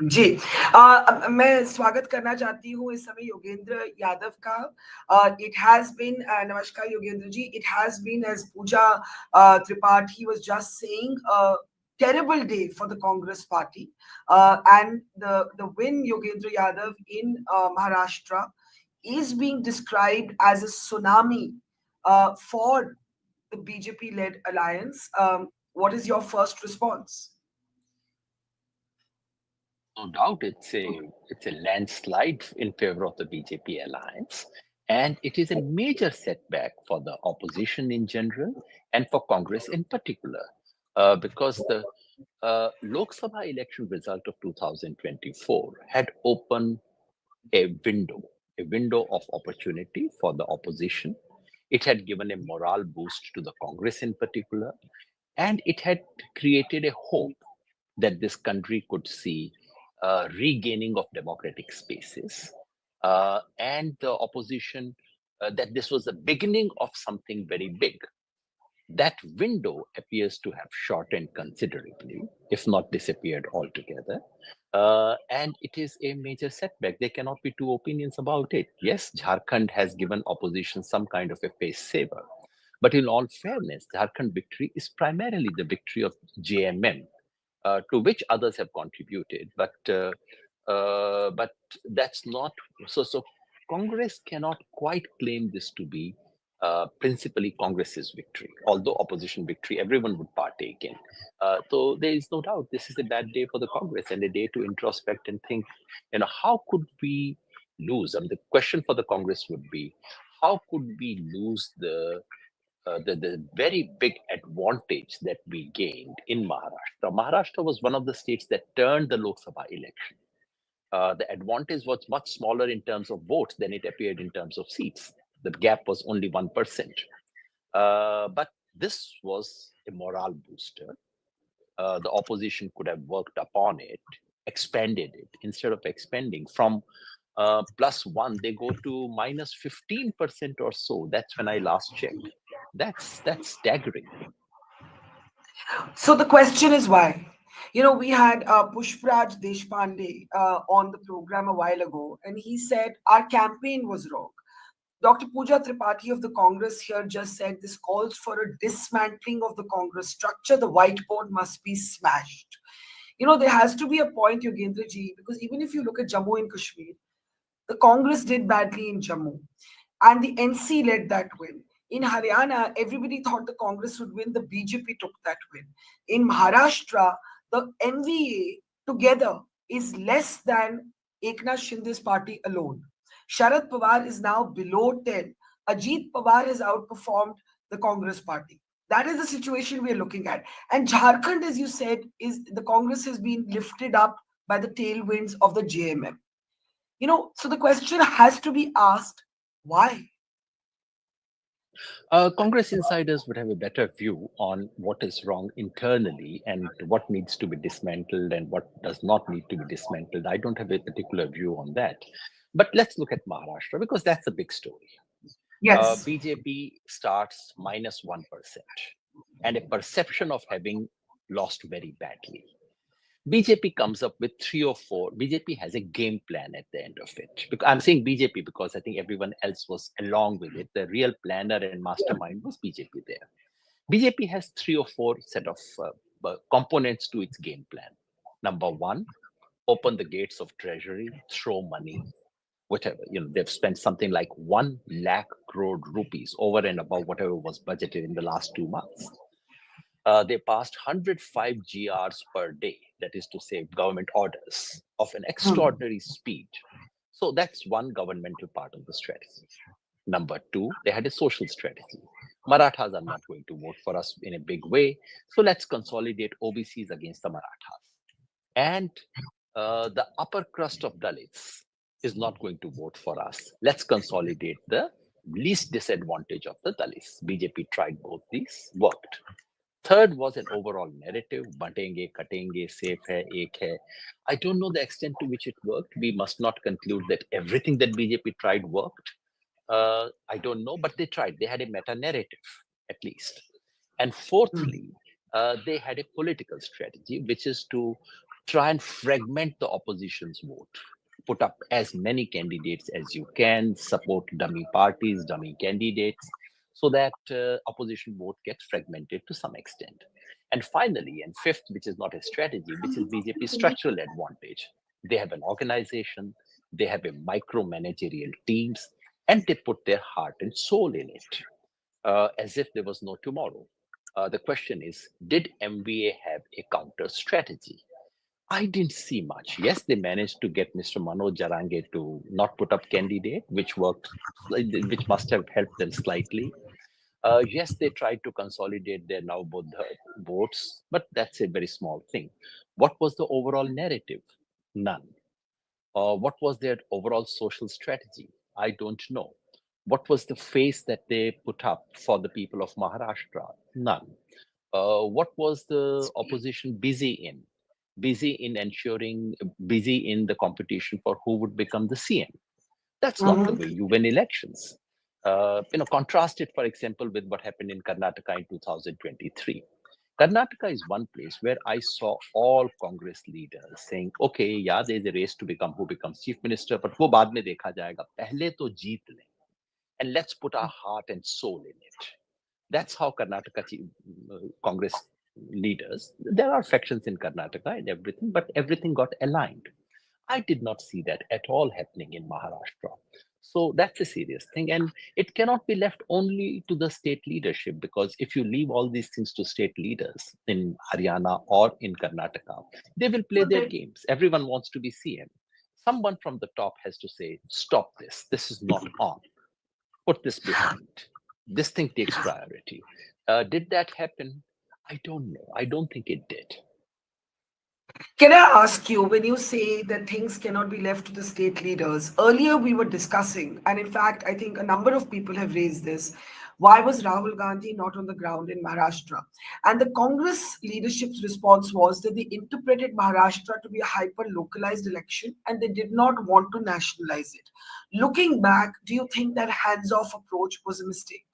जी मैं स्वागत करना चाहती हूँ इस समय योगेंद्र यादव का। इट हैज बीन नमस्कार Yogendra ji, it has been as Pooja Tripathi was just saying a terrible day for the Congress party, and the win Yogendra Yadav in Maharashtra is being described as a tsunami for the BJP led alliance. What is your first response? No doubt it's a landslide in favor of the BJP alliance, and it is a major setback for the opposition in general and for Congress in particular, because the Lok Sabha election result of 2024 had opened a window of opportunity for the opposition. It had given a morale boost to the Congress in particular, and it had created a hope that this country could see regaining of democratic spaces, and the opposition, that this was the beginning of something very big. That window appears to have shortened considerably, if not disappeared altogether. And it is a major setback. There cannot be two opinions about it. Yes, Jharkhand has given opposition some kind of a face saver. But in all fairness, Jharkhand victory is primarily the victory of JMM, to which others have contributed. But that's not so. So Congress cannot quite claim this to be principally Congress's victory, although opposition victory everyone would partake in. So there is no doubt this is a bad day for the Congress and a day to introspect and think, how could we lose? I mean, the question for the Congress would be, how could we lose the very big advantage that we gained in Maharashtra? Maharashtra was one of the states that turned the Lok Sabha election. The advantage was much smaller in terms of votes than it appeared in terms of seats. The gap was only 1%. But this was a morale booster. The opposition could have worked upon it, expanded it. Instead of expanding from +1, they go to -15% or so. That's when I last checked. That's staggering. So the question is why? We had Pushpraj Deshpande on the program a while ago, and he said our campaign was wrong. Dr. Pooja Tripathi of the Congress here just said this calls for a dismantling of the Congress structure. The whiteboard must be smashed. There has to be a point, Yogendra ji, because even if you look at Jammu and Kashmir, the Congress did badly in Jammu, and the NC led that win. In Haryana, everybody thought the Congress would win. The BJP took that win. In Maharashtra, the MVA together is less than Eknath Shinde's party alone. Sharad Pawar is now below 10. Ajit Pawar has outperformed the Congress party. That is the situation we are looking at. And Jharkhand, as you said, is the Congress has been lifted up by the tailwinds of the JMM. So the question has to be asked, why? Congress insiders would have a better view on what is wrong internally and what needs to be dismantled and what does not need to be dismantled. I don't have a particular view on that. But let's look at Maharashtra because that's a big story. Yes. BJP starts -1% and a perception of having lost very badly. BJP comes up with 3 or 4. BJP has a game plan at the end of it. I'm saying BJP because I think everyone else was along with it. The real planner and mastermind was BJP there. BJP has 3 or 4 set of components to its game plan. Number one, open the gates of treasury, throw money, whatever. They've spent something like 1 lakh crore rupees over and above whatever was budgeted in the last 2 months. They passed 105 GRs per day, that is to say, government orders of an extraordinary speed. So that's one governmental part of the strategy. Number two, they had a social strategy. Marathas are not going to vote for us in a big way, so let's consolidate OBCs against the Marathas. And the upper crust of Dalits is not going to vote for us. Let's consolidate the least disadvantage of the Dalits. BJP tried both these, worked. Third was an overall narrative, batenge, katenge, safe hai, ek hai. I don't know the extent to which it worked. We must not conclude that everything that BJP tried worked. I don't know, but they tried. They had a meta-narrative, at least. And fourthly, they had a political strategy, which is to try and fragment the opposition's vote. Put up as many candidates as you can, support dummy parties, dummy candidates, so that opposition vote gets fragmented to some extent. And finally, and fifth, which is not a strategy, which is BJP's structural advantage. They have an organization, they have a micromanagerial teams, and they put their heart and soul in it, as if there was no tomorrow. The question is, did MVA have a counter strategy? I didn't see much. Yes, they managed to get Mr. Manoj Jarange to not put up candidate, which worked, which must have helped them slightly. Yes, they tried to consolidate their now Buddha votes, but that's a very small thing. What was the overall narrative? None. What was their overall social strategy? I don't know. What was the face that they put up for the people of Maharashtra? None. What was the opposition busy in? Busy in ensuring, busy in the competition for who would become the CM. That's not the way Mhm. you win elections. Contrast it, for example, with what happened in Karnataka in 2023. Karnataka is one place where I saw all Congress leaders saying, okay, yeah, there's a race to become who becomes chief minister, but wo baad mein dekha jayega. Pehle to jeet le, and let's put our heart and soul in it. That's how Congress leaders, there are factions in Karnataka and everything, but everything got aligned. I did not see that at all happening in Maharashtra. So that's a serious thing. And it cannot be left only to the state leadership, because if you leave all these things to state leaders in Haryana or in Karnataka, they will play their games. Everyone wants to be CM. Someone from the top has to say, stop this. This is not on. Put this behind. This thing takes priority. Did that happen? I don't know. I don't think it did. Can I ask you, when you say that things cannot be left to the state leaders, earlier we were discussing, and in fact, I think a number of people have raised this. Why was Rahul Gandhi not on the ground in Maharashtra? And the Congress leadership's response was that they interpreted Maharashtra to be a hyper localized election and they did not want to nationalize it. Looking back, do you think that hands off approach was a mistake?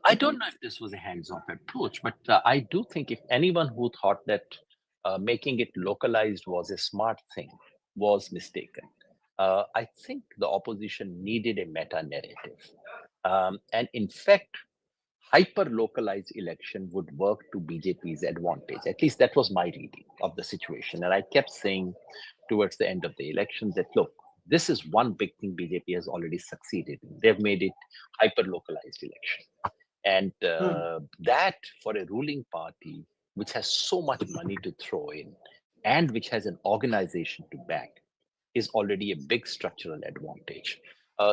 I don't know if this was a hands-off approach, but I do think if anyone who thought that making it localized was a smart thing was mistaken. I think the opposition needed a meta narrative. And in fact, hyper localized election would work to BJP's advantage. At least that was my reading of the situation. And I kept saying towards the end of the election that, look, this is one big thing BJP has already succeeded in. They've made it hyper localized election. And Hmm. that for a ruling party, which has so much money to throw in and which has an organization to back, is already a big structural advantage.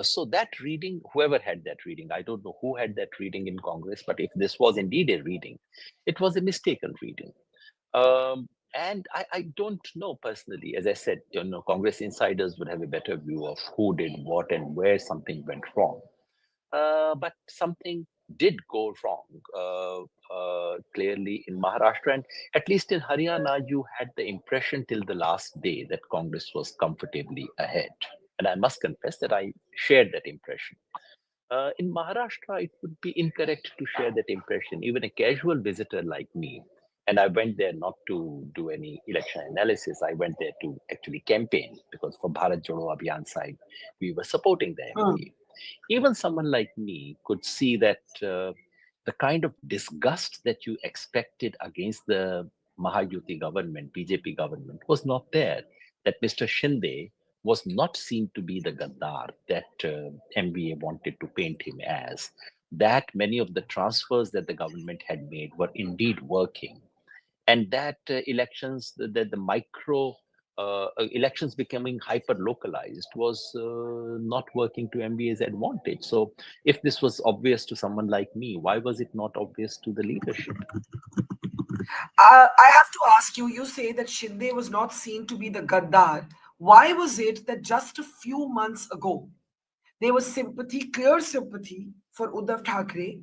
So that reading, whoever had that reading, I don't know who had that reading in Congress, but if this was indeed a reading, it was a mistaken reading. And I don't know personally, as I said, Congress insiders would have a better view of who did what and where something went wrong. But something did go wrong clearly in Maharashtra. And at least in Haryana, you had the impression till the last day that Congress was comfortably ahead. And I must confess that I shared that impression. In Maharashtra, it would be incorrect to share that impression. Even a casual visitor like me, and I went there not to do any election analysis, I went there to actually campaign, because for Bharat Jodo Abhiyan side, we were supporting the Hmm. MPA. Even someone like me could see that the kind of disgust that you expected against the Mahayuti government, BJP government, was not there. That Mr. Shinde was not seen to be the Gaddar that MBA wanted to paint him as. That many of the transfers that the government had made were indeed working, and that the micro elections becoming hyper localized was not working to MBA's advantage. So, if this was obvious to someone like me, why was it not obvious to the leadership? I have to ask you, you say that Shinde was not seen to be the Gaddar. Why was it that just a few months ago, there was sympathy, clear sympathy for Uddhav Thackeray,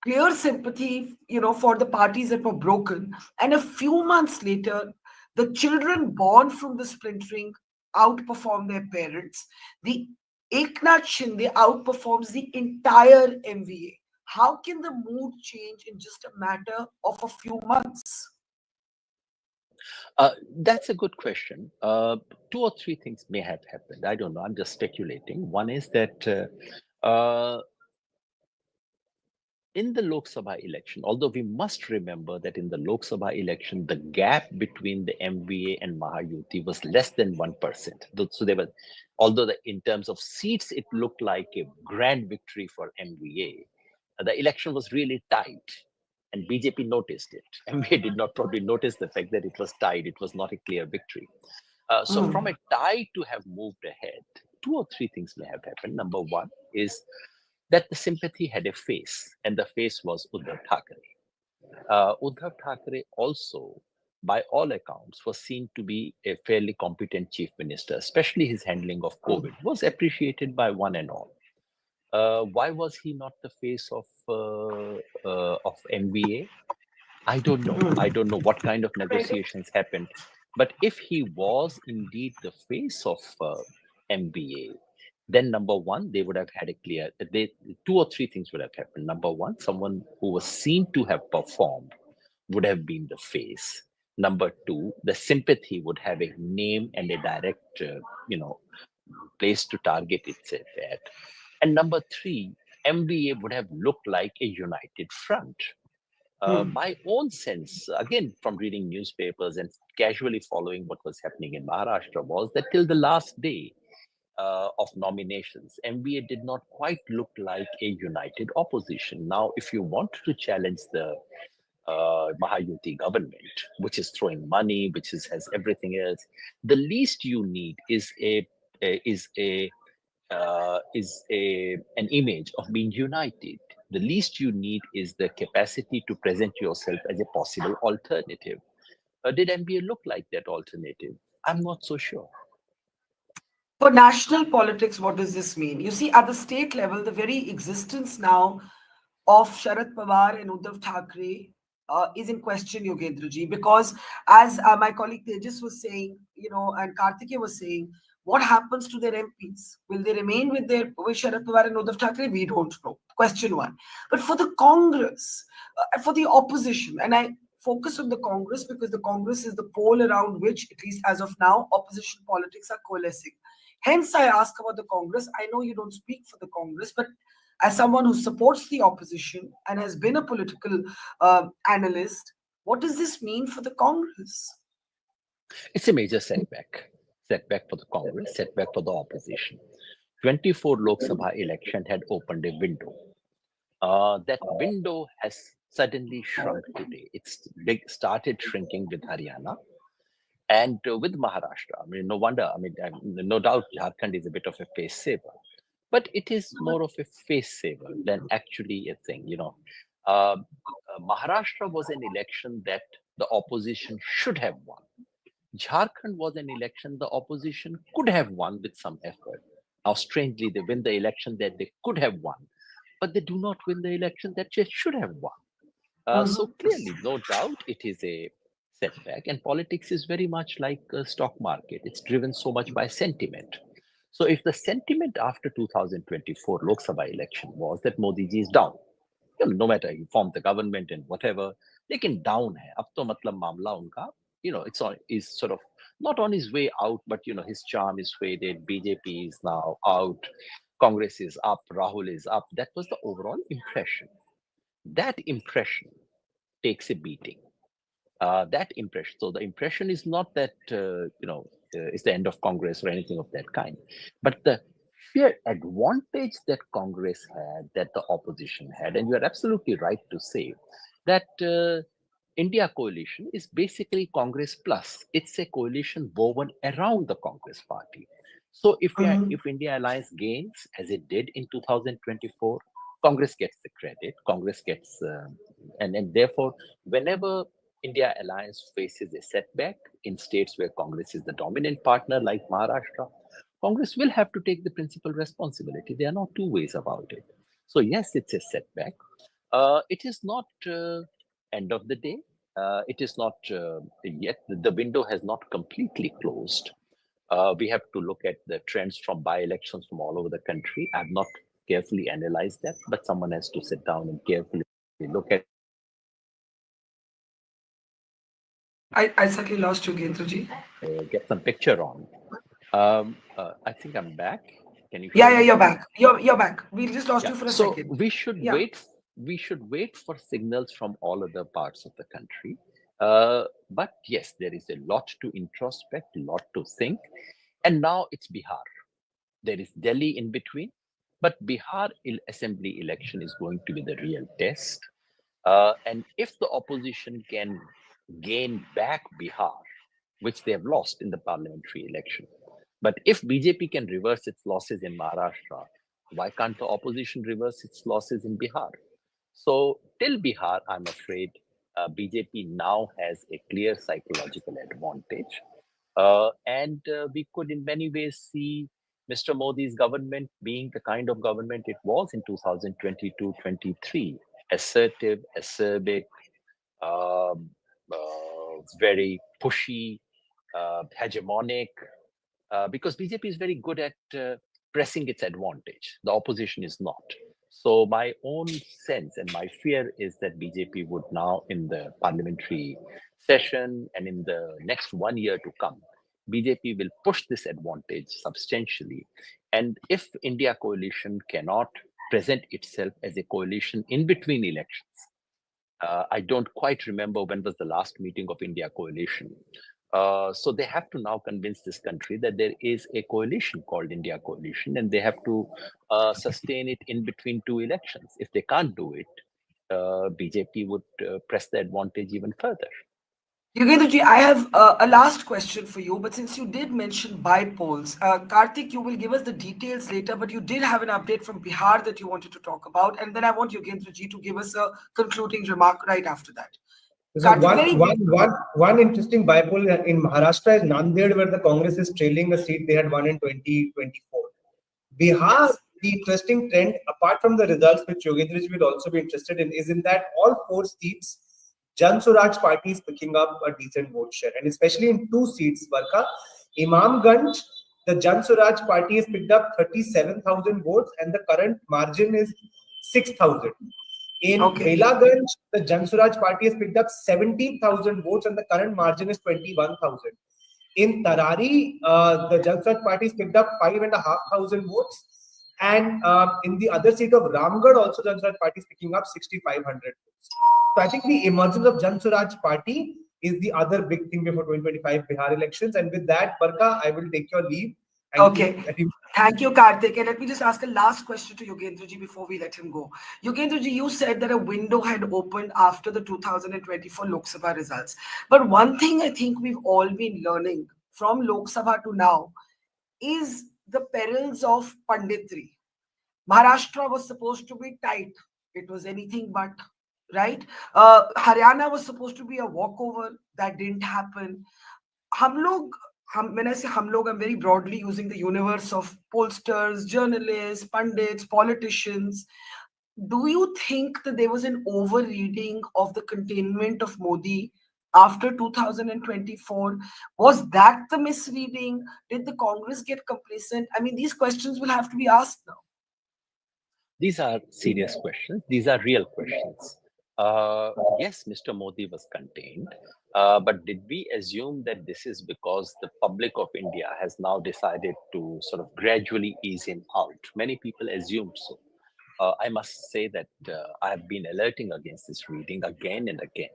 clear sympathy, for the parties that were broken, and a few months later, the children born from the splintering outperform their parents. The Eknath Shinde outperforms the entire MVA. How can the mood change in just a matter of a few months? That's a good question. Two or three things may have happened. I don't know. I'm just speculating. One is that in the Lok Sabha election, although we must remember that in the Lok Sabha election, the gap between the MVA and Mahayuti was less than 1%. So they were, although in terms of seats, it looked like a grand victory for MVA, the election was really tight. And BJP noticed it. MVA did not probably notice the fact that it was tied. It was not a clear victory. So from a tie to have moved ahead, two or three things may have happened. Number one is that the sympathy had a face, and the face was Uddhav Thackeray. Uddhav Thackeray also, by all accounts, was seen to be a fairly competent chief minister, especially his handling of COVID was appreciated by one and all. Why was he not the face of MVA? I don't know. I don't know what kind of negotiations happened. But if he was indeed the face of MBA, then number one, they would have had a clear, two or three things would have happened. Number one, someone who was seen to have performed would have been the face. Number two, the sympathy would have a name and a direct, place to target itself at. And number three, MBA would have looked like a united front. My own sense, again, from reading newspapers and casually following what was happening in Maharashtra, was that till the last day of nominations, MBA did not quite look like a united opposition. Now, if you want to challenge the Mahayuti government, which is throwing money, has everything else, the least you need is a is an image of being united. The least you need is the capacity to present yourself as a possible alternative. Did MBA look like that alternative? I'm not so sure. For national politics, what does this mean? You see, at the state level, the very existence now of Sharad Pawar and Uddhav Thackeray is in question, Yogendra ji, because as my colleague Tejas was saying, and Kartikeya was saying, what happens to their MPs? Will they remain with Sharad Pawar and Uddhav Thackeray? We don't know. Question one. But for the Congress, for the opposition, and I focus on the Congress because the Congress is the pole around which, at least as of now, opposition politics are coalescing. Hence, I ask about the Congress. I know you don't speak for the Congress, but as someone who supports the opposition and has been a political analyst, what does this mean for the Congress? It's a major setback. Setback for the Congress, setback for the opposition. 24 Lok Sabha election had opened a window. That window has suddenly shrunk today. It's started shrinking with Haryana and with Maharashtra. I mean, no wonder. I mean, no doubt Jharkhand is a bit of a face saver, but it is more of a face saver than actually a thing. Maharashtra was an election that the opposition should have won. Jharkhand was an election the opposition could have won with some effort. Now, strangely, they win the election that they could have won, but they do not win the election that they should have won. So clearly, no doubt, it is a setback. And politics is very much like a stock market. It's driven so much by sentiment. So if the sentiment after 2024 Lok Sabha election was that Modi ji is down, no matter he formed the government and whatever, लेकिन down है. अब तो मतलब मामला उनका, it's on is sort of not on his way out, but his charm is faded. BJP is now out. Congress is up. Rahul is up. That was the overall impression. That impression takes a beating. That impression. So the impression is not that it's the end of Congress or anything of that kind, but the sheer advantage that Congress had, that the opposition had, and you are absolutely right to say that India coalition is basically Congress plus. It's a coalition woven around the Congress party. So if India Alliance gains as it did in 2024, Congress gets the credit. Congress gets, and therefore, whenever India Alliance faces a setback in states where Congress is the dominant partner, like Maharashtra, Congress will have to take the principal responsibility. There are no two ways about it. So yes, it's a setback. It is not end of the day. It is not yet. The window has not completely closed. We have to look at the trends from by-elections from all over the country. I've not carefully analyzed that, but someone has to sit down and carefully look at I suddenly lost Yogendra ji. Get some picture on. I think I'm back. Can you Yeah, hear yeah, me? you're back. You're back. We just lost Yeah. you for a So second. we should Yeah. wait. We should wait for signals from all other parts of the country. But yes, there is a lot to introspect, a lot to think. And now it's Bihar. There is Delhi in between. But Bihar assembly election is going to be the real test. And if the opposition can gain back Bihar, which they have lost in the parliamentary election, but if BJP can reverse its losses in Maharashtra, why can't the opposition reverse its losses in Bihar? So, till Bihar, I'm afraid BJP now has a clear psychological advantage. And we could, in many ways, see Mr. Modi's government being the kind of government it was in 2022-23, assertive, acerbic, very pushy, hegemonic, because BJP is very good at pressing its advantage. The opposition is not. So my own sense and my fear is that BJP would now, in the parliamentary session and in the next 1 year to come, BJP will push this advantage substantially. And if India coalition cannot present itself as a coalition in between elections, I don't quite remember when was the last meeting of India coalition. So they have to now convince this country that there is a coalition called India coalition, and they have to sustain it in between two elections. If they can't do it, BJP would press the advantage even further. Yogendra ji, I have a last question for you, but since you did mention polls, Karthik, you will give us the details later, but you did have an update from Bihar that you wanted to talk about, and then I want Yogendra ji to give us a concluding remark right after that. So Karthik, very briefly. one interesting bipoll in Maharashtra is Nanded, where the Congress is trailing a seat they had won in 2024. Bihar, Yes. the interesting trend, apart from the results, which Yogendra will also be interested in, is in that all four seats, Jan Suraj party is picking up a decent vote share, and especially in two seats, Barkha, Imamganj, the Jan Suraj party has picked up 37,000 votes, and the current margin is 6,000. In Okay. Belaganj, the Jan Suraj party has picked up 17,000 votes, and the current margin is 21,000. In Tarari, the Jan Suraj party has picked up 5,500 votes. And in the other seat of Ramgarh, also Jan Suraj party is picking up 6,500 votes. So I think the emergence of Jan Suraj party is the other big thing before 2025 Bihar elections. And with that, Barkha, I will take your leave. Thank you Okay. very much. Thank you, Karthik. And let me just ask a last question to Yogendra ji before we let him go. Yogendra ji, you said that a window had opened after the 2024 Lok Sabha results. But one thing I think we've all been learning from Lok Sabha to now is the perils of panditry. Maharashtra was supposed to be tight. It was anything but, right? Haryana was supposed to be a walkover. That didn't happen. हम लोग when I say हम लोग, I'm very broadly using the universe of pollsters, journalists, pundits, politicians. Do you think that there was an overreading of the containment of Modi after 2024? Was that the misreading? Did the Congress get complacent? I mean, these questions will have to be asked now. These are serious questions. These are real questions. Yes, Mr. Modi was contained, but did we assume that this is because the public of India has now decided to sort of gradually ease him out? Many people assumed so. I must say that I have been alerting against this reading again and again,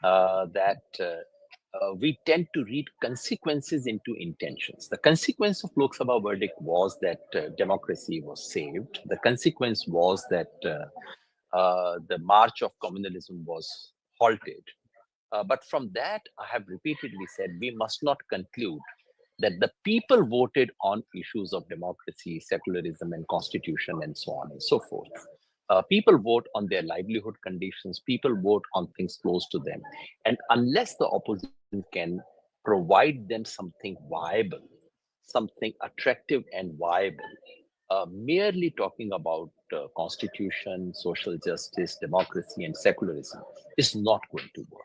that we tend to read consequences into intentions. The consequence of Lok Sabha verdict was that democracy was saved. The consequence was that the march of communalism was halted. But from that, I have repeatedly said we must not conclude that the people voted on issues of democracy, secularism, and constitution, and so on and so forth. People vote on their livelihood conditions, people vote on things close to them. And unless the opposition can provide them something viable, something attractive and viable, merely talking about constitution, social justice, democracy, and secularism is not going to work.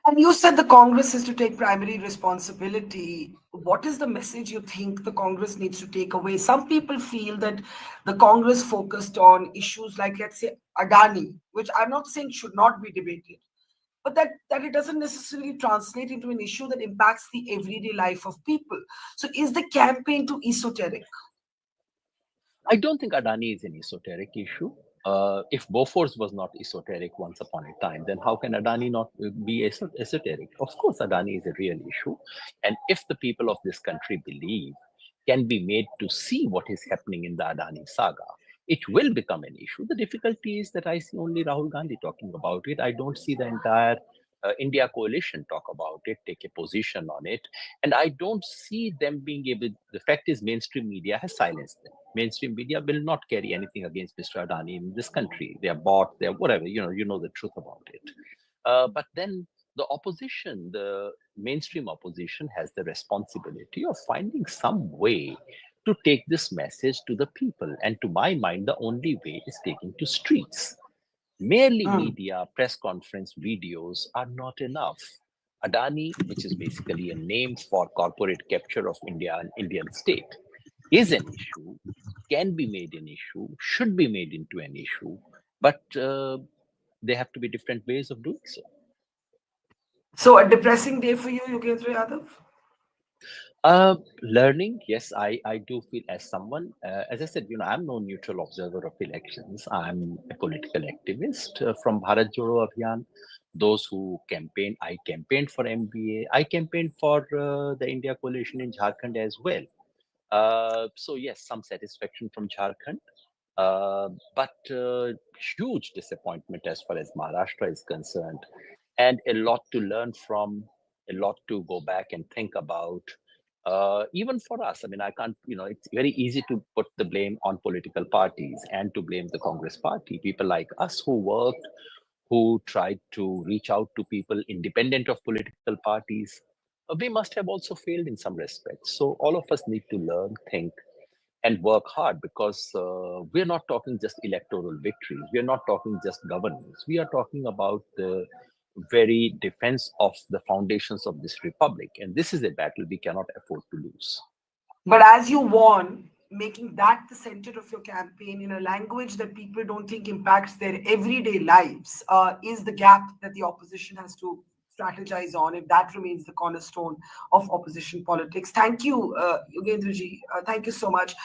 And you said the Congress is to take primary responsibility. What is the message you think the Congress needs to take away? Some people feel that the Congress focused on issues like, let's say, Adani, which I'm not saying should not be debated. but that it doesn't necessarily translate into an issue that impacts the everyday life of people. So is the campaign too esoteric? I don't think Adani is an esoteric issue. If Bofors was not esoteric once upon a time, then how can Adani not be esoteric? Of course, Adani is a real issue. And if the people of this country believe, can be made to see what is happening in the Adani saga, it will become an issue. The difficulty is that I see only Rahul Gandhi talking about it. I don't see the entire India coalition talk about it, take a position on it. And I don't see them being able, the fact is mainstream media has silenced them. Mainstream media will not carry anything against Mr. Adani in this country. They are bought, they are whatever, you know the truth about it. But then the opposition, the mainstream opposition has the responsibility of finding some way to take this message to the people. And to my mind, the only way is taking to streets. Merely Mm. media, press conference, videos are not enough. Adani, which is basically a name for corporate capture of India and Indian state, is an issue, can be made an issue, should be made into an issue, but there have to be different ways of doing so. So a depressing day for you, Yogendra Yadav? Learning, yes, I do feel as someone, as I said, I'm no neutral observer of elections. I'm a political activist from Bharat Jodo Abhiyan. Those who campaign, I campaigned for MBA. I campaigned for the India coalition in Jharkhand as well. So yes, some satisfaction from Jharkhand, but huge disappointment as far as Maharashtra is concerned, and a lot to learn from, a lot to go back and think about. Even for us, I mean, I can't, it's very easy to put the blame on political parties and to blame the Congress party. People like us who worked, who tried to reach out to people independent of political parties, we must have also failed in some respects. So all of us need to learn, think, and work hard because we're not talking just electoral victories. We're not talking just governance. We are talking about the very defense of the foundations of this republic. And this is a battle we cannot afford to lose. But as you warn, making that the center of your campaign in a language that people don't think impacts their everyday lives is the gap that the opposition has to strategize on if that remains the cornerstone of opposition politics. Thank you, Yogendraji. Thank you so much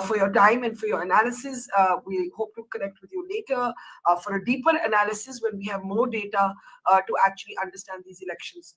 for your time and for your analysis. We hope to connect with you later for a deeper analysis when we have more data to actually understand these elections